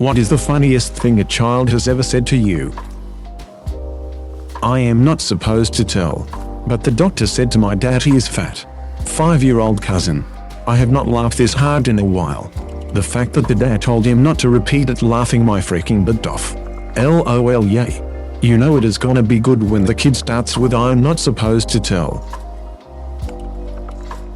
What is the funniest thing a child has ever said to you? I am not supposed to tell, but the doctor said to my dad he is fat. 5-year-old cousin. I have not laughed this hard in a while. The fact that the dad told him not to repeat it, laughing my freaking butt off. LOL, yay. You know it is gonna be good when the kid starts with I'm not supposed to tell.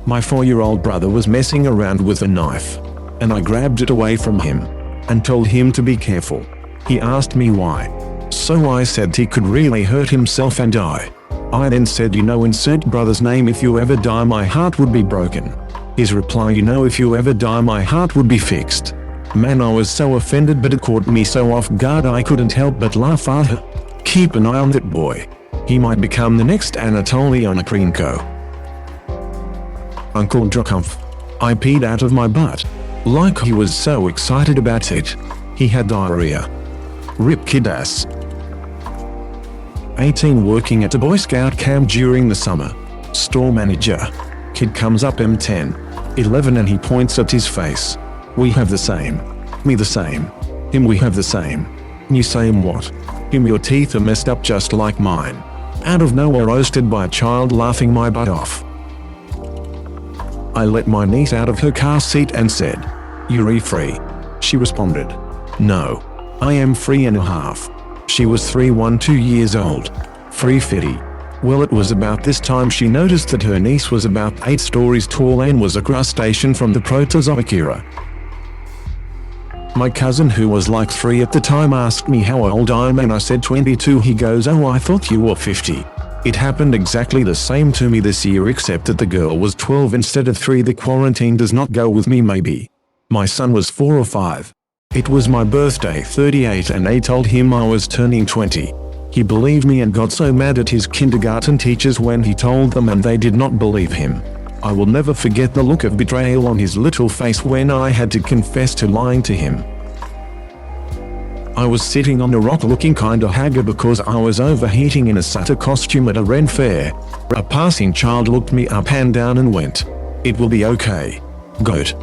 My 4-year-old brother was messing around with a knife, and I grabbed it away from him and told him to be careful. He asked me why. So I said he could really hurt himself and die. I then said, you know, insert brother's name, if you ever die my heart would be broken. His reply, you know, if you ever die my heart would be fixed. Man, I was so offended, but it caught me so off guard I couldn't help but laugh at her. Keep an eye on that boy. He might become the next Anatoly Onokrenko. Uncle Drakumpf. I peed out of my butt. Like he was so excited about it. He had diarrhea. Rip kid ass. 18, working at a Boy Scout camp during the summer. Store manager. Kid comes up, M10. 11, and he points at his face. We have the same. Me the same. Him we have the same. You same what? Him your teeth are messed up just like mine. Out of nowhere, roasted by a child, laughing my butt off. I let my niece out of her car seat and said, "You're free?" She responded, "No. I am 3.5. She was 2 years old. 350. Well, it was about this time she noticed that her niece was about 8 stories tall and was a crustacean from the Proterozoic era. My cousin, who was like 3 at the time, asked me how old I am and I said 22. He goes, "Oh, I thought you were 50. It happened exactly the same to me this year, except that the girl was 12 instead of 3. The quarantine does not go with me maybe. My son was 4 or 5. It was my birthday 38 and they told him I was turning 20. He believed me and got so mad at his kindergarten teachers when he told them and they did not believe him. I will never forget the look of betrayal on his little face when I had to confess to lying to him. I was sitting on a rock looking kinda haggard because I was overheating in a Santa costume at a Ren fair. A passing child looked me up and down and went, "It will be okay. Goat."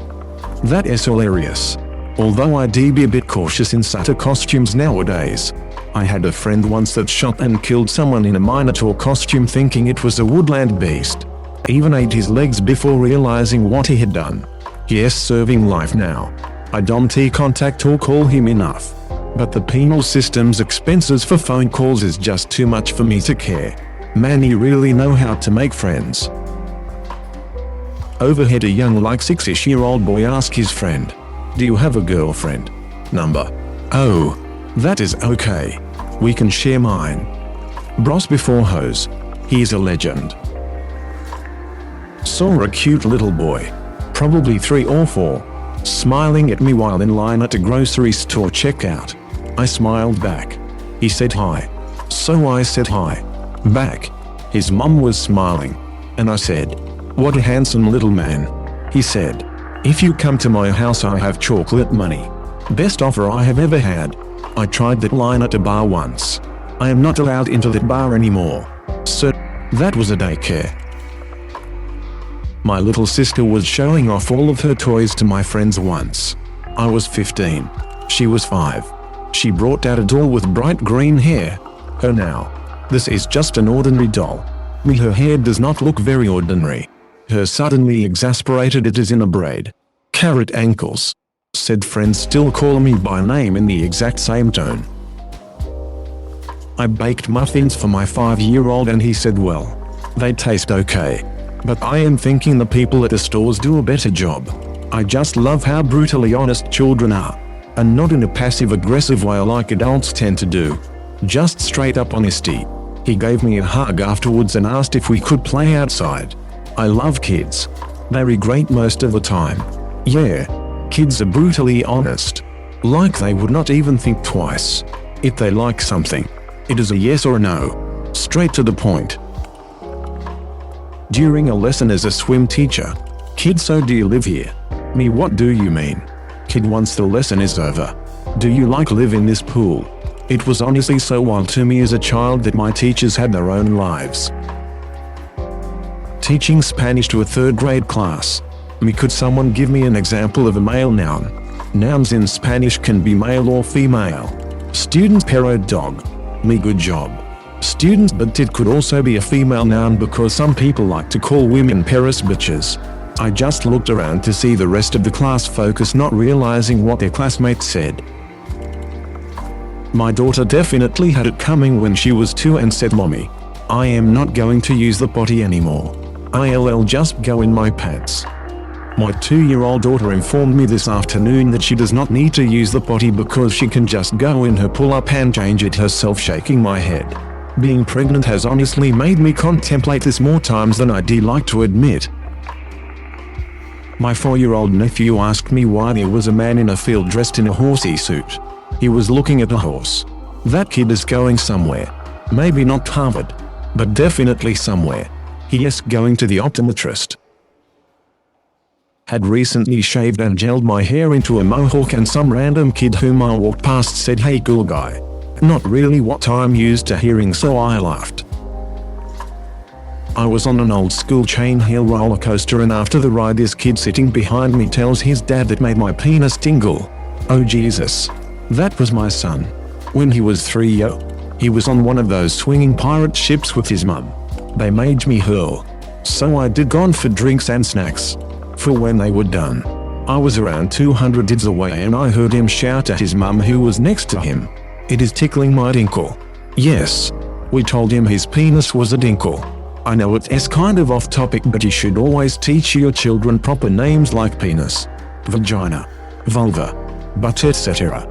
That is hilarious. Although I do be a bit cautious in Santa costumes nowadays. I had a friend once that shot and killed someone in a Minotaur costume thinking it was a woodland beast. Even ate his legs before realizing what he had done. Yes, serving life now. I don't contact or call him enough. But the penal system's expenses for phone calls is just too much for me to care. Man, you really know how to make friends. Overhead, a young like 6-ish-year-old boy asked his friend, "Do you have a girlfriend? Number?" "Oh, that is okay. We can share mine." Bros before hoes. He's a legend. Saw a cute little boy, probably 3 or 4, smiling at me while in line at a grocery store checkout. I smiled back. He said hi. So I said hi back. His mom was smiling, and I said, "What a handsome little man." He said, "If you come to my house I have chocolate money." Best offer I have ever had. I tried that line at a bar once. I am not allowed into that bar anymore. So, that was a daycare. My little sister was showing off all of her toys to my friends once. I was 15. She was 5. She brought out a doll with bright green hair. Her now. This is just an ordinary doll. Me, her hair does not look very ordinary. Her suddenly exasperated, it is in a braid. Carrot ankles. Said friends still call me by name in the exact same tone. I baked muffins for my 5-year-old and he said, "Well, they taste okay. But I am thinking the people at the stores do a better job." I just love how brutally honest children are. And not in a passive-aggressive way like adults tend to do. Just straight up honesty. He gave me a hug afterwards and asked if we could play outside. I love kids. They're great most of the time. Yeah, kids are brutally honest. Like they would not even think twice. If they like something, it is a yes or a no. Straight to the point. During a lesson as a swim teacher. "Kid, so do you live here?" Me, "What do you mean?" "Kid, once the lesson is over, do you live in this pool?" It was honestly so wild to me as a child that my teachers had their own lives. Teaching Spanish to a 3rd grade class. Me, could someone give me an example of a male noun? Nouns in Spanish can be male or female. Student perro dog. Me good job. Student but it could also be a female noun because some people like to call women perros bitches. I just looked around to see the rest of the class focus, not realizing what their classmates said. My daughter definitely had it coming when she was 2 and said, "Mommy, I am not going to use the potty anymore. I'll just go in my pants." My 2-year-old daughter informed me this afternoon that she does not need to use the potty because she can just go in her pull-up and change it herself, shaking my head. Being pregnant has honestly made me contemplate this more times than I'd like to admit. My 4-year-old nephew asked me why there was a man in a field dressed in a horsey suit. He was looking at a horse. That kid is going somewhere. Maybe not Harvard, but definitely somewhere. He is going to the optometrist. Had recently shaved and gelled my hair into a mohawk and some random kid whom I walked past said, "Hey cool guy." Not really what I'm used to hearing, so I laughed. I was on an old school chain hill roller coaster and after the ride this kid sitting behind me tells his dad that made my penis tingle. Oh Jesus. That was my son. When he was 3 yo. He was on one of those swinging pirate ships with his mum. They made me hurl. So I did gone for drinks and snacks. For when they were done, I was around 200 dids away and I heard him shout at his mum who was next to him, "It is tickling my dinkle." Yes. We told him his penis was a dinkle. I know it's kind of off topic, but you should always teach your children proper names like penis, vagina, vulva, butt, etc.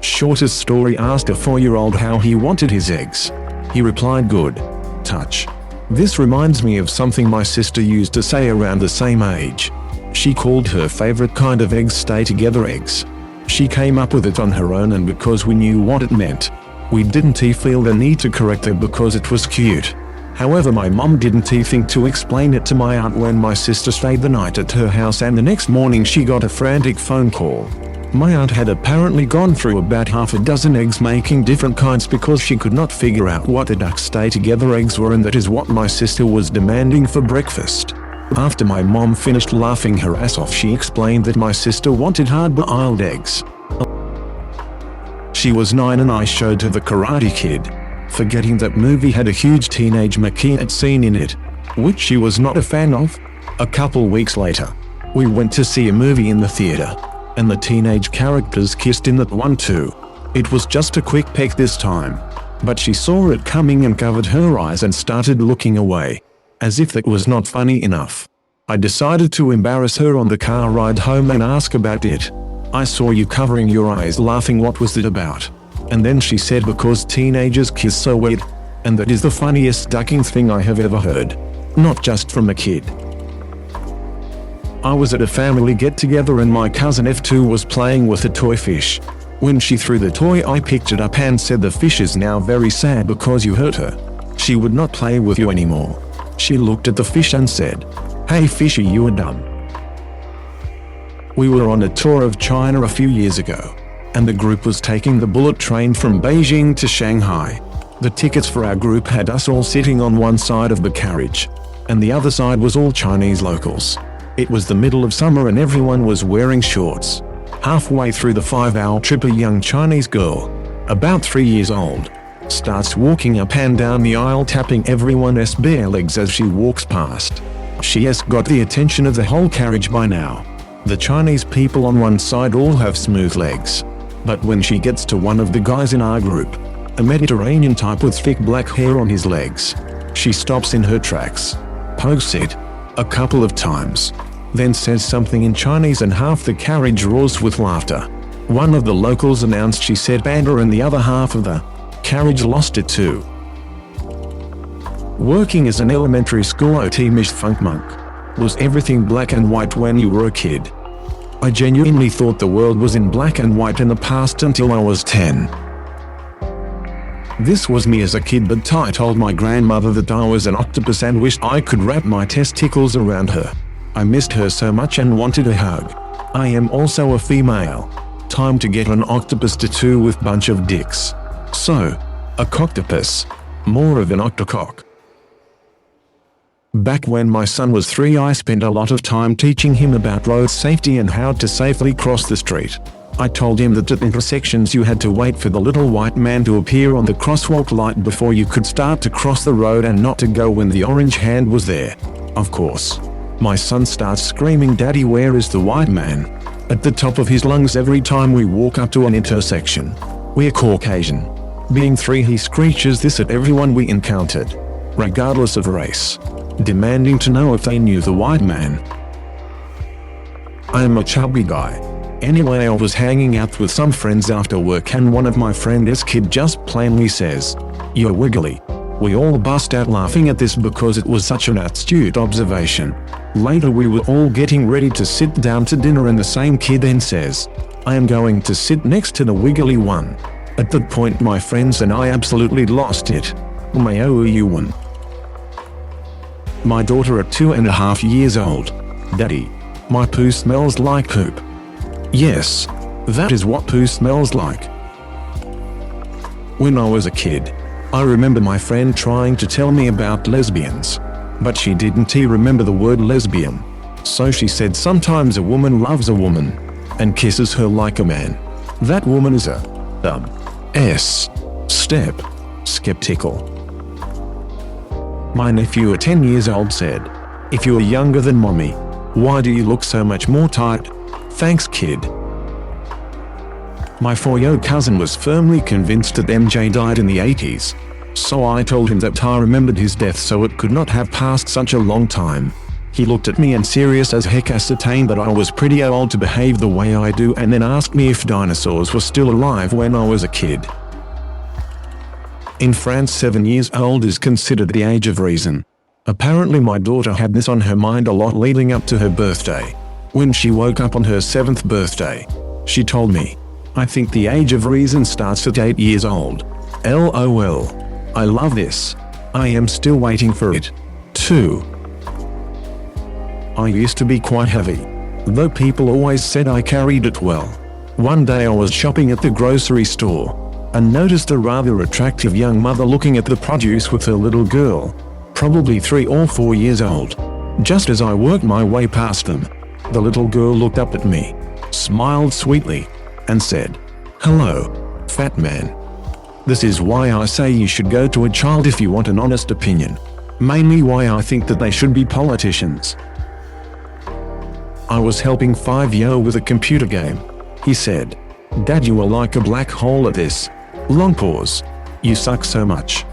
Shortest story asked a 4-year-old how he wanted his eggs. He replied, "Good. Touch." This reminds me of something my sister used to say around the same age. She called her favorite kind of eggs stay together eggs. She came up with it on her own, and because we knew what it meant, we didn't feel the need to correct her because it was cute. However, my mom didn't think to explain it to my aunt when my sister stayed the night at her house, and the next morning she got a frantic phone call. My aunt had apparently gone through about half a dozen eggs making different kinds because she could not figure out what the duck stay together eggs were, and that is what my sister was demanding for breakfast. After my mom finished laughing her ass off, she explained that my sister wanted hard-boiled eggs. She was 9 and I showed her the Karate Kid, forgetting that movie had a huge teenage maquette scene in it, which she was not a fan of. A couple weeks later, we went to see a movie in the theater, and the teenage characters kissed in that one too. It was just a quick peck this time, but she saw it coming and covered her eyes and started looking away, as if that was not funny enough. I decided to embarrass her on the car ride home and ask about it. "I saw you covering your eyes laughing, what was it about?" And then she said, "Because teenagers kiss so weird." And that is the funniest ducking thing I have ever heard. Not just from a kid. I was at a family get-together and my cousin F2 was playing with a toy fish. When she threw the toy, I picked it up and said, "The fish is now very sad because you hurt her. She would not play with you anymore." She looked at the fish and said, "Hey fishy, you are dumb." We were on a tour of China a few years ago, and the group was taking the bullet train from Beijing to Shanghai. The tickets for our group had us all sitting on one side of the carriage, and the other side was all Chinese locals. It was the middle of summer and everyone was wearing shorts. Halfway through the 5-hour trip, a young Chinese girl, about 3 years old, starts walking up and down the aisle tapping everyone's bare legs as she walks past. She has got the attention of the whole carriage by now. The Chinese people on one side all have smooth legs. But when she gets to one of the guys in our group, a Mediterranean type with thick black hair on his legs, she stops in her tracks, pokes it a couple of times, then says something in Chinese and half the carriage roars with laughter. One of the locals announced she said "Banda," and the other half of the carriage lost it too. Working as an elementary school OT Mish Funk Monk, was everything black and white when you were a kid? I genuinely thought the world was in black and white in the past until I was 10. This was me as a kid, but I told my grandmother that I was an octopus and wished I could wrap my testicles around her. I missed her so much and wanted a hug. I am also a female. Time to get an octopus tattoo with bunch of dicks. So, a coctopus. More of an octocock. Back when my son was 3, I spent a lot of time teaching him about road safety and how to safely cross the street. I told him that at intersections you had to wait for the little white man to appear on the crosswalk light before you could start to cross the road, and not to go when the orange hand was there. Of course, my son starts screaming, "Daddy, where is the white man?" at the top of his lungs every time we walk up to an intersection. We're Caucasian. Being 3, he screeches this at everyone we encountered, regardless of race, demanding to know if they knew the white man. I am a chubby guy. Anyway, I was hanging out with some friends after work, and one of my friend's kid just plainly says, "You're wiggly." We all bust out laughing at this because it was such an astute observation. Later we were all getting ready to sit down to dinner, and the same kid then says, "I am going to sit next to the wiggly one." At that point my friends and I absolutely lost it. Mayouyuwan. My daughter at 2.5 years old. "Daddy, my poo smells like poop." Yes, that is what poo smells like. When I was a kid, I remember my friend trying to tell me about lesbians, but she didn't remember the word lesbian. So she said sometimes a woman loves a woman and kisses her like a man. That woman is a skeptical. My nephew at 10 years old said, "If you are younger than mommy, why do you look so much more tired? Thanks, kid." My 4-year-old cousin was firmly convinced that MJ died in the 80s. So I told him that I remembered his death, so it could not have passed such a long time. He looked at me and serious as heck ascertained that I was pretty old to behave the way I do, and then asked me if dinosaurs were still alive when I was a kid. In France, 7 years old is considered the age of reason. Apparently my daughter had this on her mind a lot leading up to her birthday. When she woke up on her 7th birthday, she told me, "I think the age of reason starts at 8 years old. LOL. I love this. I am still waiting for it, too." I used to be quite heavy, though people always said I carried it well. One day I was shopping at the grocery store and noticed a rather attractive young mother looking at the produce with her little girl, probably 3 or 4 years old. Just as I worked my way past them, the little girl looked up at me, smiled sweetly, and said, "Hello, fat man." This is why I say you should go to a child if you want an honest opinion. Mainly why I think that they should be politicians. I was helping 5-year-old with a computer game. He said, "Dad, you are like a black hole at this." Long pause. "You suck so much."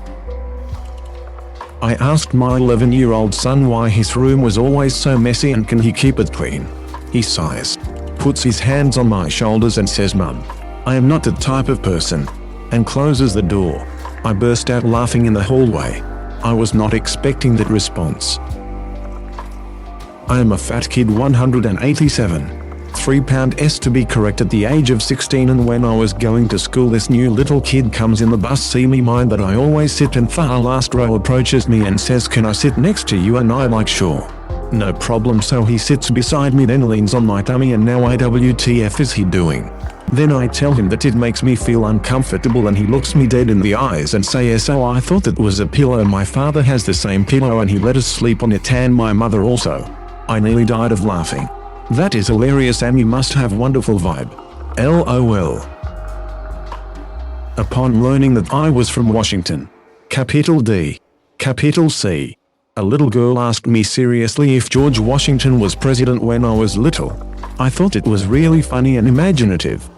I asked my 11-year-old son why his room was always so messy and can he keep it clean. He sighs, puts his hands on my shoulders and says, "Mum, I am not that type of person," and closes the door. I burst out laughing in the hallway. I was not expecting that response. I am a fat kid, 187. 3 pound s to be correct, at the age of 16, and when I was going to school this new little kid comes in the bus, see me mind that I always sit in far last row, approaches me and says, "Can I sit next to you?" And I like, "Sure. No problem." So he sits beside me, then leans on my tummy, and now WTF is he doing? Then I tell him that it makes me feel uncomfortable, and he looks me dead in the eyes and says, "Oh, I thought that was a pillow. My father has the same pillow and he let us sleep on it, and my mother also." I nearly died of laughing. That is hilarious, and you must have wonderful vibe. LOL. Upon learning that I was from Washington, capital D, capital C, a little girl asked me seriously if George Washington was president when I was little. I thought it was really funny and imaginative.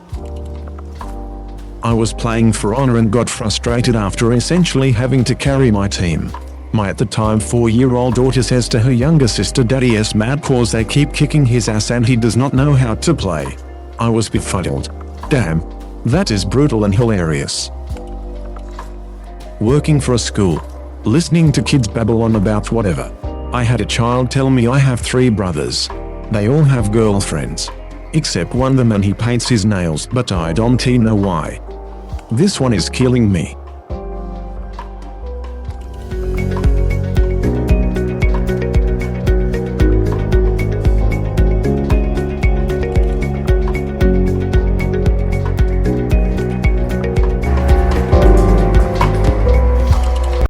I was playing for honor and got frustrated after essentially having to carry my team. My at the time 4-year-old daughter says to her younger sister, "Daddy is mad cause they keep kicking his ass and he does not know how to play." I was befuddled. Damn, that is brutal and hilarious. Working for a school, listening to kids babble on about whatever. I had a child tell me I have 3 brothers. They all have girlfriends. Except one, the man he paints his nails, but I don't know why. This one is killing me.